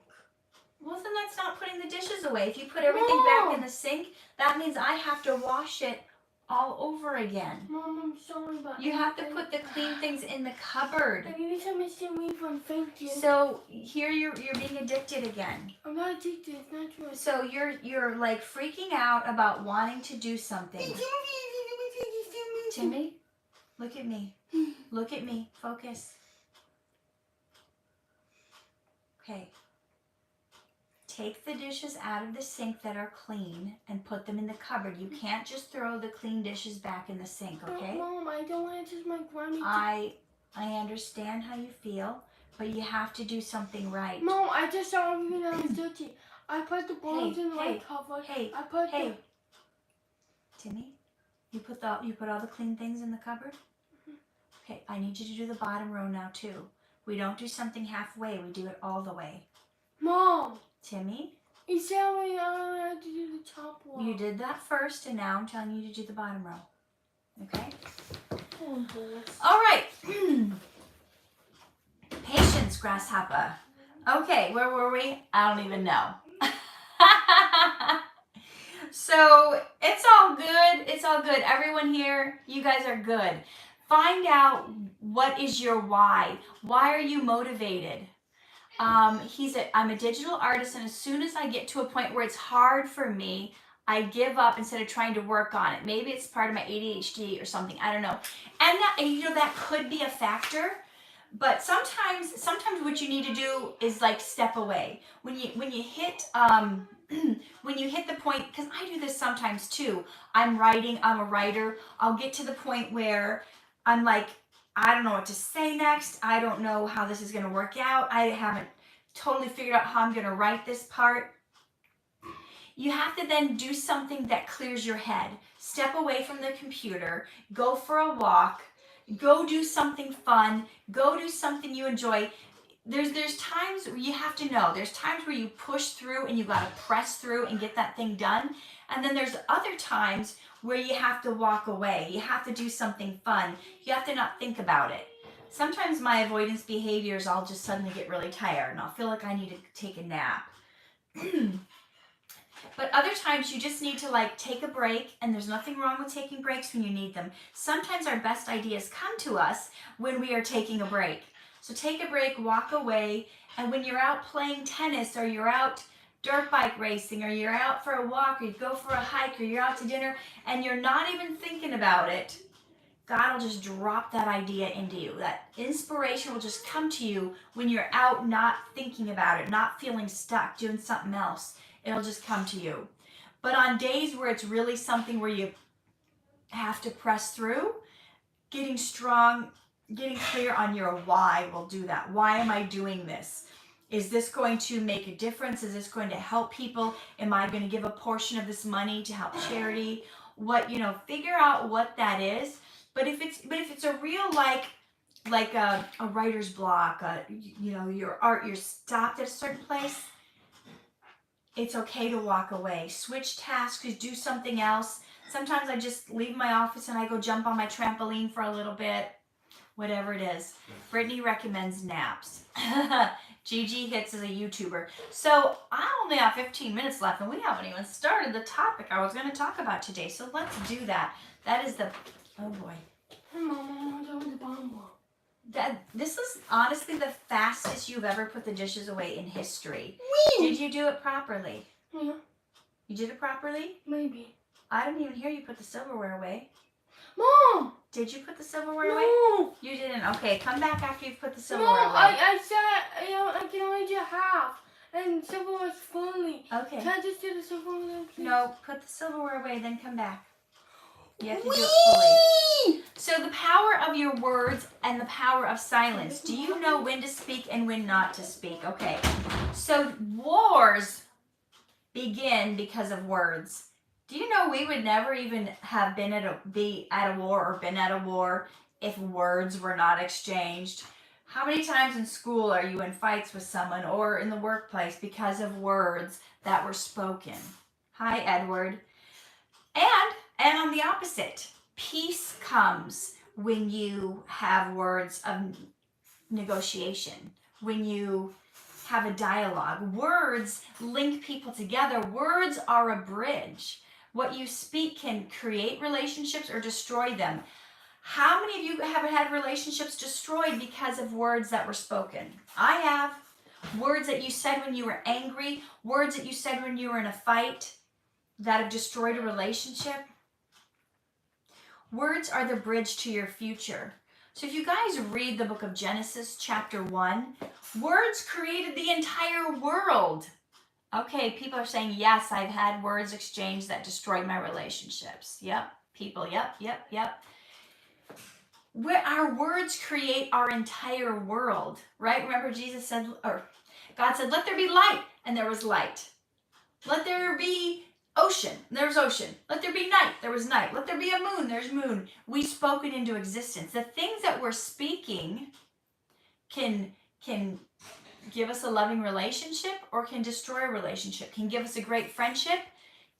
Well, then that's not putting the dishes away. If you put everything back in the sink, that means I have to wash it all over again. Mom, I'm sorry, but you have to put the clean things in the cupboard. Every time I see me from thinking. So here you're being addicted again. I'm not addicted. It's not true. So you're like freaking out about wanting to do something. Timmy, look at me. Look at me. Focus. Okay. Take the dishes out of the sink that are clean and put them in the cupboard. You can't just throw the clean dishes back in the sink, okay? But Mom, I don't want to touch my grandma. I understand how you feel, but you have to do something right. Mom, I just saw everything that was dirty. I put the balls in the right cover. Timmy, you put all the clean things in the cupboard? Okay, I need you to do the bottom row now too. We don't do something halfway, we do it all the way. Mom! Timmy? You said we had to do the top row. You did that first, and now I'm telling you to do the bottom row. Okay? Oh, boy. All right. Patience, grasshopper. Okay, where were we? I don't even know. So, it's all good. It's all good. Everyone here, you guys are good. Find out what is your why. Why are you motivated? I'm a digital artist, and as soon as I get to a point where it's hard for me, I give up instead of trying to work on it. Maybe it's part of my ADHD or something. I don't know. And that could be a factor. But sometimes what you need to do is like step away. When you hit the point, because I do this sometimes too. I'm a writer. I'll get to the point where I'm like, I don't know what to say next. I don't know how this is going to work out. I haven't totally figured out how I'm going to write this part. You have to then do something that clears your head. Step away from the computer. Go for a walk. Go do something fun. Go do something you enjoy. there's times where you have to know. There's times where you push through and you got to press through and get that thing done. And then there's other times where you have to walk away. You have to do something fun. You have to not think about it. Sometimes my avoidance behaviors, I'll just suddenly get really tired and I'll feel like I need to take a nap. But other times you just need to like take a break, and there's nothing wrong with taking breaks when you need them. Sometimes our best ideas come to us when we are taking a break. So take a break, walk away, and when you're out playing tennis or you're out dirt bike racing or you're out for a walk or you go for a hike or you're out to dinner and you're not even thinking about it, God will just drop that idea into you. That inspiration will just come to you when you're out not thinking about it, not feeling stuck, doing something else. It'll just come to you. But on days where it's really something where you have to press through, getting strong, getting clear on your why will do that. Why am I doing this? Is this going to make a difference? Is this going to help people? Am I going to give a portion of this money to help charity? What, figure out what that is. But if it's a real like a writer's block, your art, you're stopped at a certain place, it's okay to walk away. Switch tasks, do something else. Sometimes I just leave my office and I go jump on my trampoline for a little bit. Whatever it is. Brittany recommends naps. Gigi Hits is a YouTuber. So I only have 15 minutes left and we haven't even started the topic I was going to talk about today. So let's do that. That is the... Oh boy. Hey, Mama, I want the bomb. This is honestly the fastest you've ever put the dishes away in history. Me. Did you do it properly? Yeah. You did it properly? Maybe. I didn't even hear you put the silverware away. Mom! Did you put the silverware away? No. You didn't. Okay, come back after you've put the silverware No, away. I said I can only do half. And silverware's fully. Okay. Can I just do the silverware then, please? No, put the silverware away, then come back. You have to do it fully. So the power of your words and the power of silence. Do you know when to speak and when not to speak? Okay. So wars begin because of words. Do you know we would never even have be at a war or been at a war if words were not exchanged? How many times in school are you in fights with someone or in the workplace because of words that were spoken? Hi, Edward. And on the opposite, peace comes when you have words of negotiation, when you have a dialogue. Words link people together. Words are a bridge. What you speak can create relationships or destroy them. How many of you have had relationships destroyed because of words that were spoken? I have. Words that you said when you were angry, words that you said when you were in a fight that have destroyed a relationship. Words are the bridge to your future. So if you guys read the book of Genesis, chapter 1, words created the entire world. Okay, people are saying, yes, I've had words exchanged that destroyed my relationships. Yep, people, yep. Where our words create our entire world, right? Remember God said, let there be light, and there was light. Let there be ocean, there was ocean. Let there be night, there was night. Let there be a moon, there's moon. We spoke it into existence. The things that we're speaking can give us a loving relationship or can destroy a relationship, can give us a great friendship.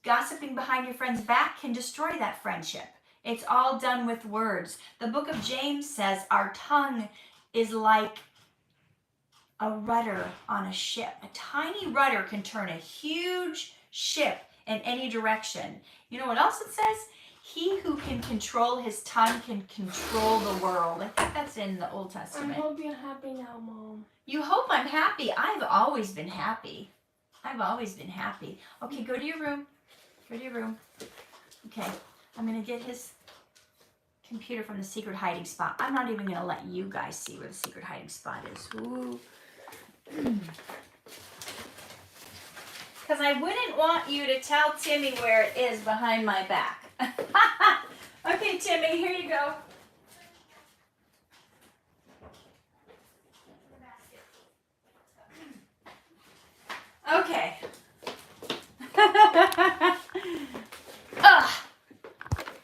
Gossiping behind your friend's back can destroy that friendship. It's all done with words. The book of James says our tongue is like a rudder on a ship. A tiny rudder can turn a huge ship in any direction. You know what else it says? He who can control his tongue can control the world. I think that's in the Old Testament. I hope you're happy now, Mom. You hope I'm happy. I've always been happy. Okay, go to your room. Okay, I'm going to get his computer from the secret hiding spot. I'm not even going to let you guys see where the secret hiding spot is. Ooh. Because I wouldn't want you to tell Timmy where it is behind my back. Okay, Timmy, here you go. Okay.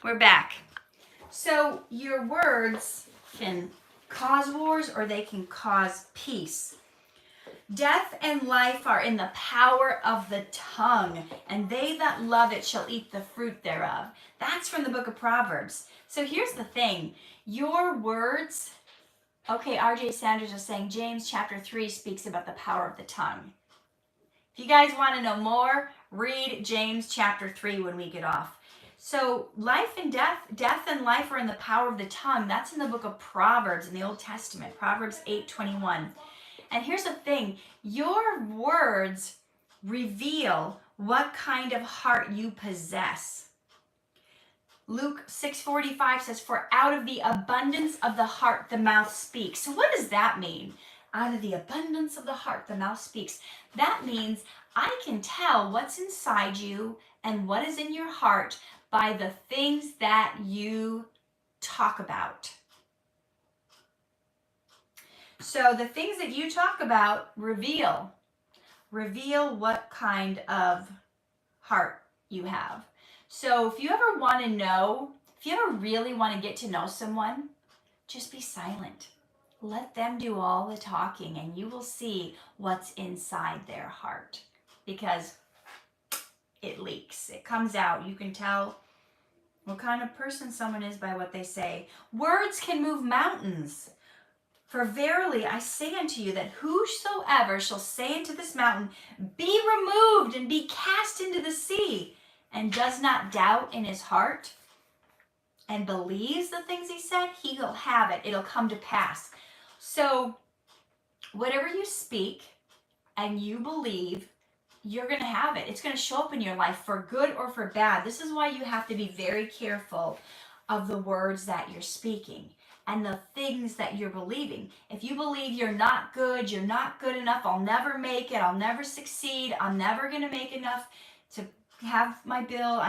We're back. So your words can cause wars or they can cause peace. Death and life are in the power of the tongue, and they that love it shall eat the fruit thereof. That's from the book of Proverbs. So here's the thing. Your words, okay, RJ Sanders is saying James chapter 3 speaks about the power of the tongue. If you guys want to know more, read James chapter 3 when we get off. So life and death and life are in the power of the tongue. That's in the book of Proverbs in the Old Testament, Proverbs 8:21. And here's the thing, your words reveal what kind of heart you possess. Luke 6:45 says, for out of the abundance of the heart the mouth speaks. So what does that mean? Out of the abundance of the heart the mouth speaks. That means I can tell what's inside you and what is in your heart by the things that you talk about. So the things that you talk about reveal what kind of heart you have. So if you ever want to know, if you ever really want to get to know someone, just be silent. Let them do all the talking and you will see what's inside their heart, because it leaks. It comes out. You can tell what kind of person someone is by what they say. Words can move mountains. For verily I say unto you that whosoever shall say unto this mountain, be removed and be cast into the sea, and does not doubt in his heart, and believes the things he said, he will have it. It'll come to pass. So whatever you speak and you believe, you're going to have it. It's going to show up in your life for good or for bad. This is why you have to be very careful of the words that you're speaking and the things that you're believing. If you believe you're not good enough, I'll never make it, I'll never succeed, I'm never going to make enough to have my bill,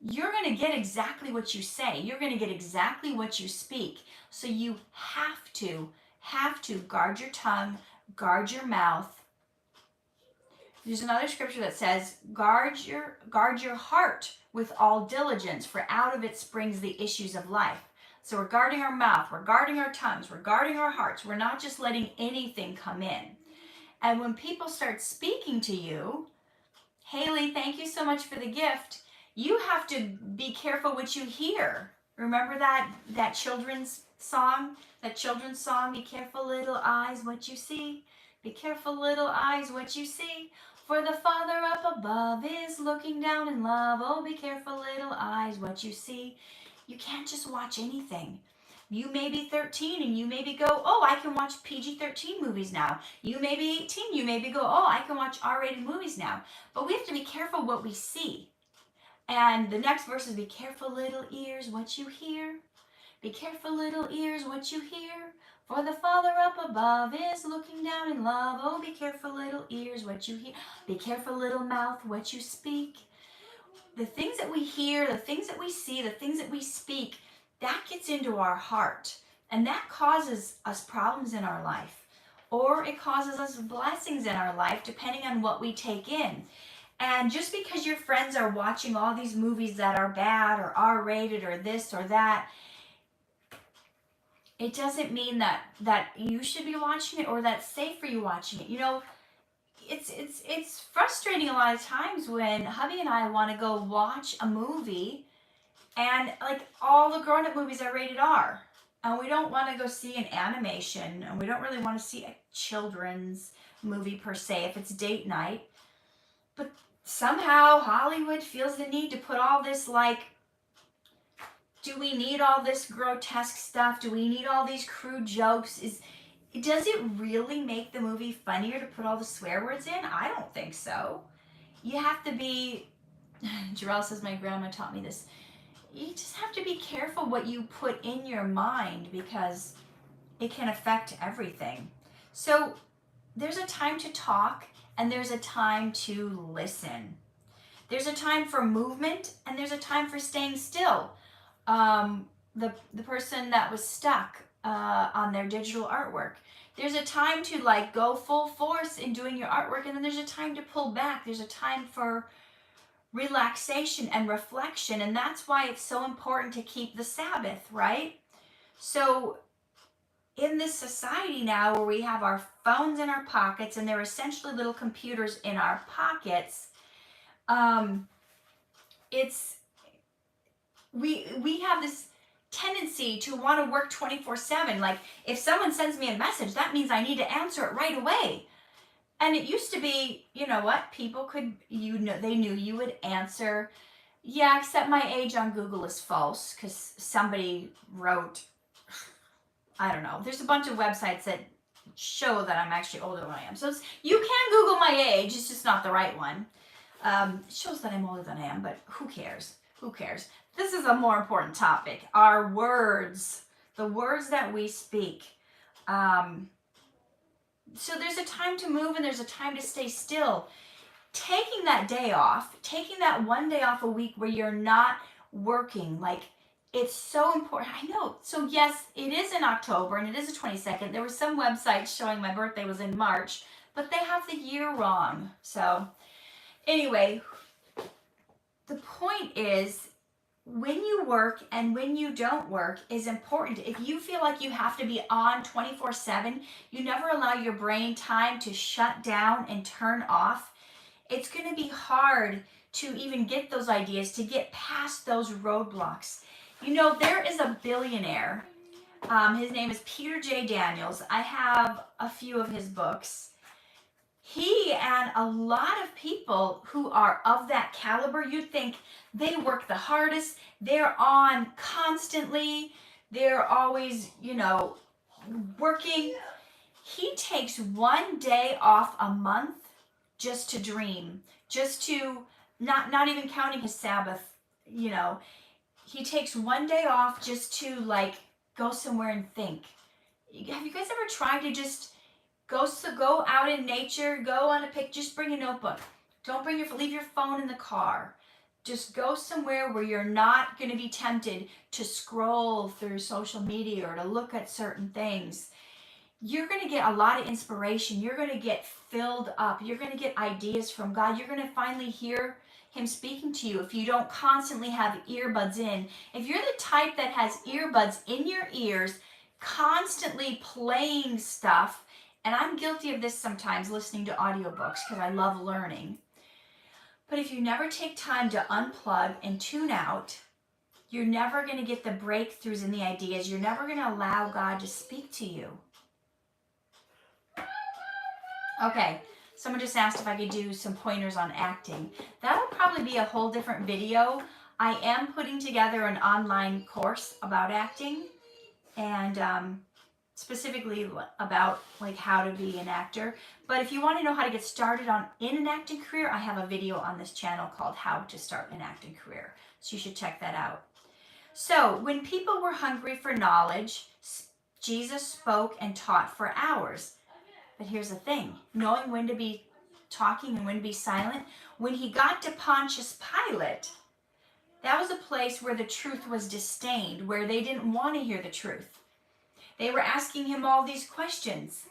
you're going to get exactly what you say. You're going to get exactly what you speak. So you have to guard your tongue, guard your mouth. There's another scripture that says, guard your heart with all diligence, for out of it springs the issues of life. So we're guarding our mouth, we're guarding our tongues, we're guarding our hearts. We're not just letting anything come in. And when people start speaking to you, Haley, thank you so much for the gift. You have to be careful what you hear. Remember that children's song? That children's song, be careful little eyes what you see. Be careful little eyes what you see. For the Father up above is looking down in love. Oh, be careful little eyes what you see. You can't just watch anything. You may be 13 and you maybe go, oh, I can watch PG-13 movies now. You may be 18, you maybe go, oh, I can watch R-rated movies now. But we have to be careful what we see. And the next verse is, be careful little ears what you hear. Be careful little ears what you hear. For the Father up above is looking down in love. Oh, be careful little ears what you hear. Be careful little mouth what you speak. The things that we hear, the things that we see, the things that we speak, that gets into our heart. And that causes us problems in our life. Or it causes us blessings in our life, depending on what we take in. And just because your friends are watching all these movies that are bad or R-rated or this or that, it doesn't mean that you should be watching it or that's safe for you watching it. You know, it's frustrating a lot of times when hubby and I want to go watch a movie and like all the grown-up movies are rated R. And we don't want to go see an animation, and we don't really want to see a children's movie per se if it's date night. But somehow Hollywood feels the need to put all this, like, do we need all this grotesque stuff? Do we need all these crude jokes? Does it really make the movie funnier to put all the swear words in? I don't think so. You have to be, Jarrell says, my grandma taught me this. You just have to be careful what you put in your mind, because it can affect everything. So there's a time to talk and there's a time to listen. There's a time for movement and there's a time for staying still. The person that was stuck on their digital artwork. There's a time to like go full force in doing your artwork, and then there's a time to pull back. There's a time for relaxation and reflection, and that's why it's so important to keep the Sabbath, right? So in this society now where we have our phones in our pockets and they're essentially little computers in our pockets, it's we have this tendency to want to work 24/7. Like if someone sends me a message, that means I need to answer it right away. And it used to be, you know what, people could, they knew you would answer. Yeah, except my age on Google is false because somebody wrote, I don't know, there's a bunch of websites that show that I'm actually older than I am. So you can Google my age, it's just not the right one. It shows that I'm older than I am, but who cares? Who cares? This is a more important topic. Our words, the words that we speak. So there's a time to move and there's a time to stay still. Taking that day off, taking that one day off a week where you're not working, like it's so important. I know. So yes, it is in October and it is the 22nd. There were some websites showing my birthday was in March, but they have the year wrong. So anyway, the point is when you work and when you don't work is important. If you feel like you have to be on 24/7, you never allow your brain time to shut down and turn off, it's going to be hard to even get those ideas, to get past those roadblocks. You know, there is a billionaire. His name is Peter J. Daniels. I have a few of his books. He and a lot of people who are of that caliber, you'd think they work the hardest. They're on constantly. They're always, working. He takes one day off a month just to dream, just to not even counting his Sabbath, he takes one day off just to like go somewhere and think. Have you guys ever tried to just go out in nature, go on a pic, just bring a notebook. Don't leave your phone in the car. Just go somewhere where you're not going to be tempted to scroll through social media or to look at certain things. You're going to get a lot of inspiration. You're going to get filled up. You're going to get ideas from God. You're going to finally hear him speaking to you if you don't constantly have earbuds in. If you're the type that has earbuds in your ears, constantly playing stuff, and I'm guilty of this sometimes, listening to audiobooks because I love learning. But if you never take time to unplug and tune out, you're never going to get the breakthroughs and the ideas. You're never going to allow God to speak to you. Okay, someone just asked if I could do some pointers on acting. That'll probably be a whole different video. I am putting together an online course about acting and specifically about like how to be an actor. But if you want to know how to get started in an acting career, I have a video on this channel called How to Start an Acting Career. So you should check that out. So when people were hungry for knowledge, Jesus spoke and taught for hours. But here's the thing, knowing when to be talking and when to be silent. When he got to Pontius Pilate, that was a place where the truth was disdained, where they didn't want to hear the truth. They were asking him all these questions.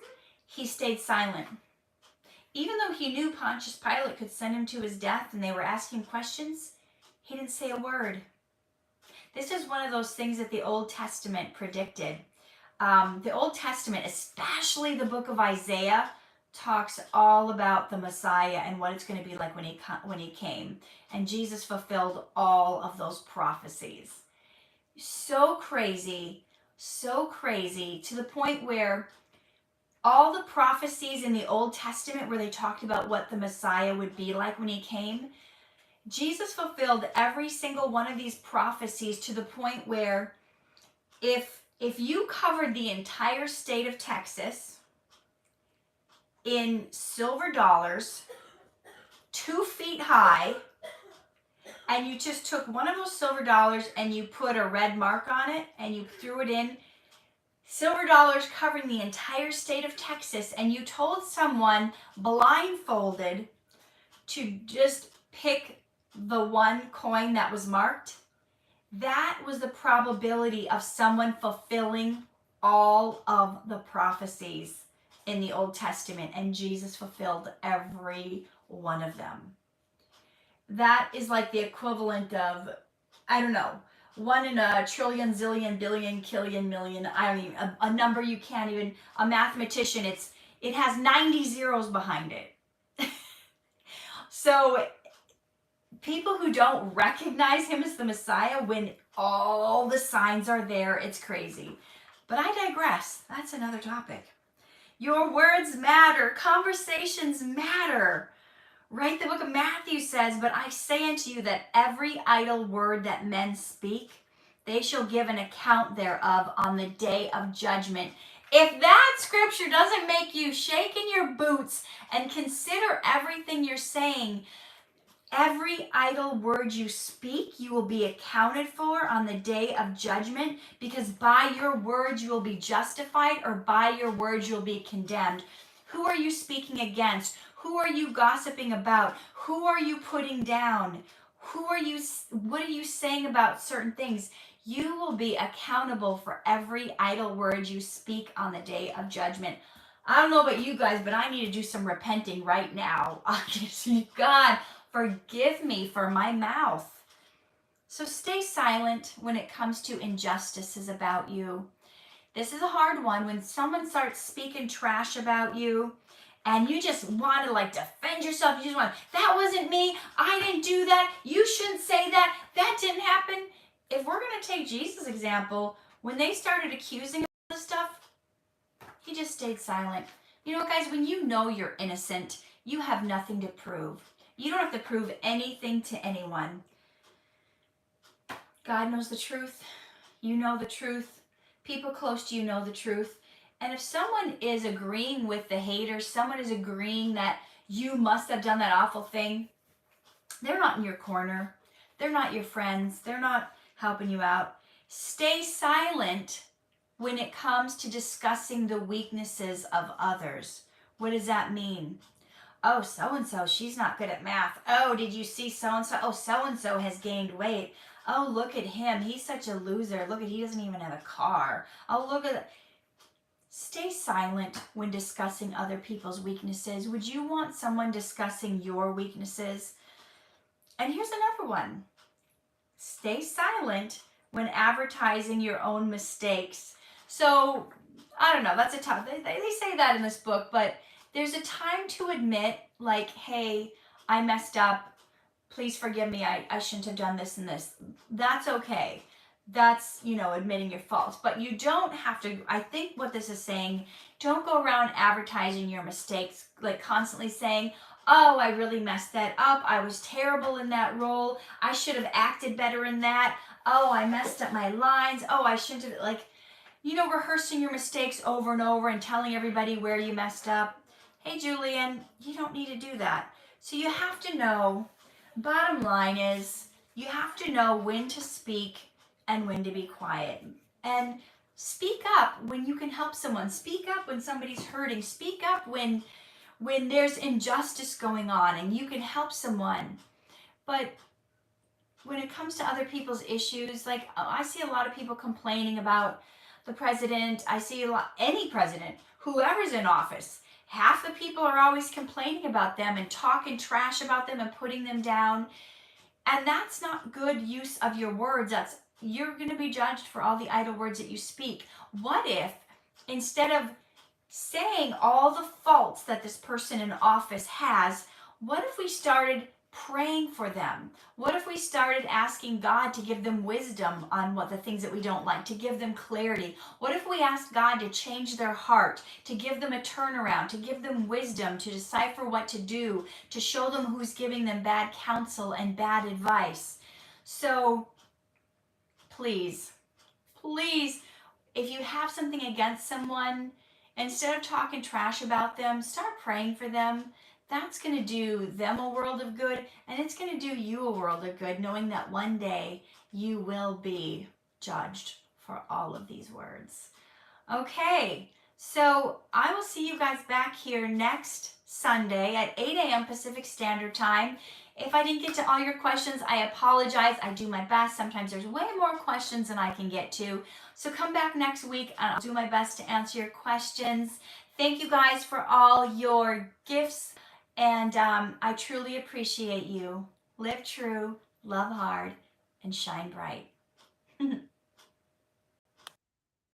He stayed silent. Even though he knew Pontius Pilate could send him to his death and they were asking questions, he didn't say a word. This is one of those things that the Old Testament predicted. The Old Testament, especially the book of Isaiah, talks all about the Messiah and what it's going to be like when he came. And Jesus fulfilled all of those prophecies. So crazy to the point where all the prophecies in the Old Testament where they talked about what the Messiah would be like when he came, Jesus fulfilled every single one of these prophecies to the point where if you covered the entire state of Texas in silver dollars, 2 feet high, and you just took one of those silver dollars and you put a red mark on it and you threw it in, silver dollars covering the entire state of Texas, and you told someone blindfolded to just pick the one coin that was marked, that was the probability of someone fulfilling all of the prophecies in the Old Testament, and Jesus fulfilled every one of them. That is like the equivalent of, I don't know, one in a trillion, zillion, billion, killion, million. I don't even, a number you can't even, a mathematician, it has 90 zeros behind it. So people who don't recognize him as the Messiah when all the signs are there, it's crazy. But I digress. That's another topic. Your words matter. Conversations matter. Right? The book of Matthew says, but I say unto you that every idle word that men speak, they shall give an account thereof on the day of judgment. If that scripture doesn't make you shake in your boots and consider everything you're saying, every idle word you speak, you will be accounted for on the day of judgment, because by your words you will be justified, or by your words you'll be condemned. Who are you speaking against? Who are you gossiping about? Who are you putting down? What are you saying about certain things? You will be accountable for every idle word you speak on the day of judgment. I don't know about you guys, but I need to do some repenting right now. God, forgive me for my mouth. So stay silent when it comes to injustices about you. This is a hard one. When someone starts speaking trash about you and you just want to defend yourself, you just want, that wasn't me, I didn't do that, you shouldn't say that, that didn't happen. If we're going to take Jesus' example, when they started accusing him of this stuff, he just stayed silent. You know, guys, when you know you're innocent, you have nothing to prove. You don't have to prove anything to anyone. God knows the truth. You know the truth. People close to you know the truth. And if someone is agreeing with the haters, someone is agreeing that you must have done that awful thing, they're not in your corner. They're not your friends. They're not helping you out. Stay silent when it comes to discussing the weaknesses of others. What does that mean? Oh, so-and-so, she's not good at math. Oh, did you see so-and-so? Oh, so-and-so has gained weight. Oh, look at him. He's such a loser. Look at, he doesn't even have a car. Oh, look at that. Stay silent when discussing other people's weaknesses. Would you want someone discussing your weaknesses? And here's another one. Stay silent when advertising your own mistakes. So, I don't know, that's a tough, they say that in this book, but there's a time to admit, hey, I messed up. Please forgive me. I shouldn't have done this and this. That's okay. That's, admitting your faults. But you don't have to, I think what this is saying, don't go around advertising your mistakes, constantly saying, oh, I really messed that up. I was terrible in that role. I should have acted better in that. Oh, I messed up my lines. Oh, I shouldn't have, rehearsing your mistakes over and over and telling everybody where you messed up. Hey, Julian, you don't need to do that. So you have to know, bottom line is, you have to know when to speak and when to be quiet. And speak up when you can help someone. Speak up when somebody's hurting. Speak up when there's injustice going on and you can help someone. But when it comes to other people's issues, I see a lot of people complaining about the president. I see any president, whoever's in office, half the people are always complaining about them and talking trash about them and putting them down. And that's not good use of your words. You're going to be judged for all the idle words that you speak. What if, instead of saying all the faults that this person in office has, what if we started praying for them? What if we started asking God to give them wisdom on what the things that we don't like, to give them clarity? What if we asked God to change their heart, to give them a turnaround, to give them wisdom, to decipher what to do, to show them who's giving them bad counsel and bad advice? So please, if you have something against someone, instead of talking trash about them, start praying for them. That's going to do them a world of good, and it's going to do you a world of good, knowing that one day you will be judged for all of these words. Okay, so I will see you guys back here next Sunday at 8 a.m. Pacific Standard Time. If I didn't get to all your questions, I apologize. I do my best. Sometimes there's way more questions than I can get to. So come back next week and I'll do my best to answer your questions. Thank you guys for all your gifts, and I truly appreciate you. Live true, love hard, and shine bright.